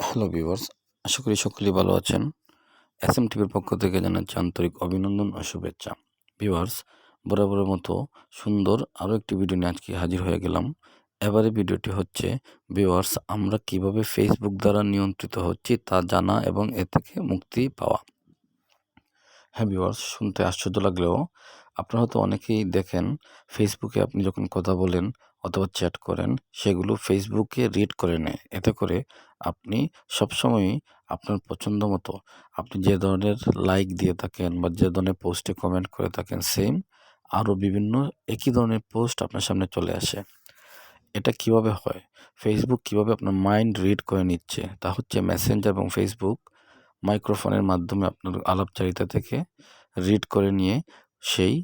Hello viewers, আশা করি সকলেই ভালো আছেন। এসএম টিভির পক্ষ থেকে জানাচ্ছি আন্তরিক অভিনন্দন ও শুভেচ্ছা। ভিউয়ার্স, বরাবরের মতো সুন্দর আরও একটি ভিডিও নিয়ে আজকে হাজির হয়ে গেলাম। এবারে ভিডিওটি হচ্ছে ভিউয়ার্স, আমরা কিভাবে ফেসবুক দ্বারা নিয়ন্ত্রিত হচ্ছি তা জানা এবং এ থেকে মুক্তি পাওয়া। হ্যাঁ ভিউয়ার্স, শুনতে আশ্চর্য লাগলেও আপনারা হয়তো অনেকেই দেখেন ফেসবুকে আপনি যখন কথা বলেন অথবা চ্যাট করেন সেগুলো ফেসবুকে রিড করে নেয়। এতে করে আপনি সবসময়ই আপনার পছন্দ মতো আপনি যে ধরনের লাইক দিয়ে থাকেন বা যে ধরনের পোস্টে কমেন্ট করে থাকেন সেম আরও বিভিন্ন একই ধরনের পোস্ট আপনার সামনে চলে আসে। এটা কিভাবে হয়? ফেসবুক কিভাবে আপনার মাইন্ড রিড করে নিচ্ছে তা হচ্ছে মেসেঞ্জার এবং ফেসবুক মাইক্রোফোনের মাধ্যমে আপনার আলাপচারিতা থেকে রিড করে নিয়ে সেই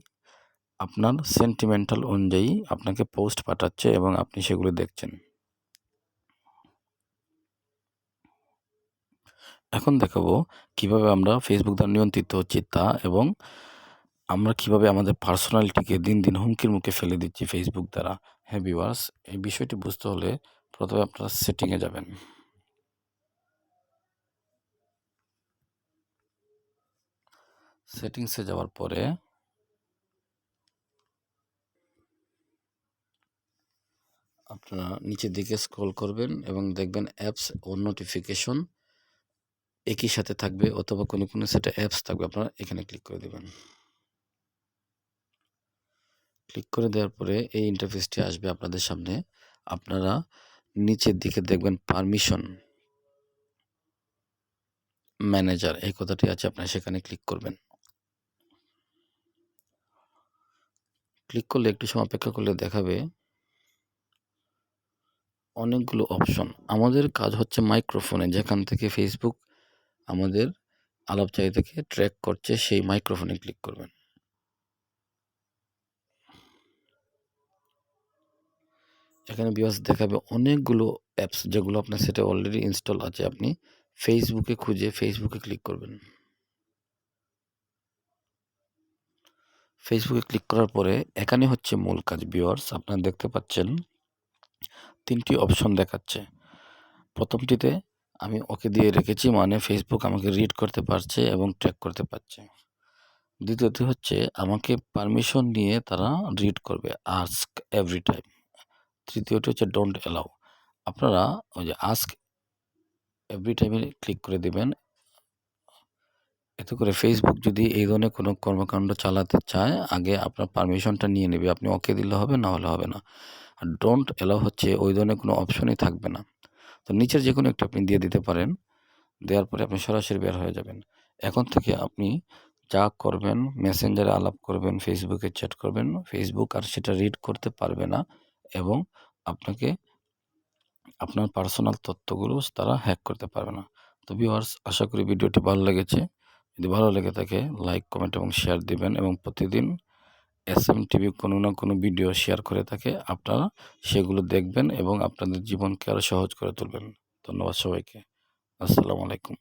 আপনার সেন্টিমেন্টাল অনুযায়ী আপনাকে পোস্ট পাঠাচ্ছে এবং আপনি সেগুলো দেখছেন। এখন দেখাবো কিভাবে আমরা ফেসবুক দ্বারা নিয়ন্ত্রিত হচ্ছি তা এবং আমরা কিভাবে আমাদের পার্সোনালিটিকে দিন দিন হুমকির মুখে ফেলে দিচ্ছি ফেসবুক দ্বারা। হ্যাঁ ভিউয়ার্স, এই বিষয়টি বুঝতে হলে প্রথমে আপনারা সেটিংয়ে যাবেন। সেটিংসে যাওয়ার পরে আপনারা নিচের দিকে স্ক্রল করবেন এবং দেখবেন অ্যাপস ও নোটিফিকেশন একই সাথে থাকবে অথবা কোনো সেটা অ্যাপস থাকবে, আপনারা এখানে ক্লিক করে দেবেন। ক্লিক করে দেওয়ার পরে এই ইন্টারফেসটি আসবে আপনাদের সামনে। আপনারা নিচের দিকে দেখবেন পারমিশন ম্যানেজার এই কথাটি আছে, আপনারা সেখানে ক্লিক করবেন। ক্লিক করলে একটু সময় অপেক্ষা করলে দেখাবে অনেকগুলো অপশন। আমাদের কাজ হচ্ছে মাইক্রোফোনে, যেখান থেকে ফেসবুক আমাদের আলাপচারিতাকে ট্র্যাক করছে সেই মাইক্রোফোনে ক্লিক করবেন। এখানে ভিউয়ার্স দেখাবে অনেকগুলো অ্যাপস যেগুলো আপনার সেটা অলরেডি ইনস্টল আছে। আপনি ফেসবুকে খুঁজে ফেসবুকে ক্লিক করবেন। ফেসবুকে ক্লিক করার পরে এখানে হচ্ছে মূল কাজ। ভিউয়ার্স, আপনারা দেখতে পাচ্ছেন 3টি অপশন দেখাচ্ছে। প্রথমটিতে আমি ওকে দিয়ে রেখেছি, মানে ফেসবুক আমাকে রিড করতে পারছে এবং ট্র্যাক করতে পারছে। দ্বিতীয়টি হচ্ছে আমাকে পারমিশন নিয়ে তারা রিড করবে, আস্ক এভরি টাইম। তৃতীয়টি হচ্ছে ডোন্ট অ্যালাউ। আপনারা ওই যে আস্ক এভরি টাইমে ক্লিক করে দেবেন। এতে করে ফেসবুক যদি এই ধরনের কোনো কর্মকাণ্ড চালাতে চায় আগে আপনার পারমিশনটা নিয়ে নেবে। আপনি ওকে দিলে হবে, না হলে হবে না। আর ডোন্ট অ্যালাউ হচ্ছে ওই ধরনের কোনো অপশনই থাকবে না। তো নিচের যে কোনো একটা আপনি দিয়ে দিতে পারেন। দেওয়ার পরে আপনি সরাসরি বের হয়ে যাবেন। এখন থেকে আপনি যা করবেন, মেসেঞ্জারে আলাপ করবেন, ফেসবুকে চ্যাট করবেন, ফেসবুক আর সেটা রিড করতে পারবে না এবং আপনাকে আপনার পার্সোনাল তথ্যগুলো তারা হ্যাক করতে পারবে না। তো ভিউয়ার্স, আশা করি ভিডিওটি ভালো লেগেছে। যদি ভালো লেগে থাকে লাইক, কমেন্ট এবং শেয়ার দিবেন এবং প্রতিদিন এসএম টিভি কোনো না কোনো ভিডিও শেয়ার করে থাকে, আপনারা সেগুলো দেখবেন এবং আপনাদের জীবনকে আরও সহজ করে তুলবেন। ধন্যবাদ সবাইকে। আসসালামু আলাইকুম।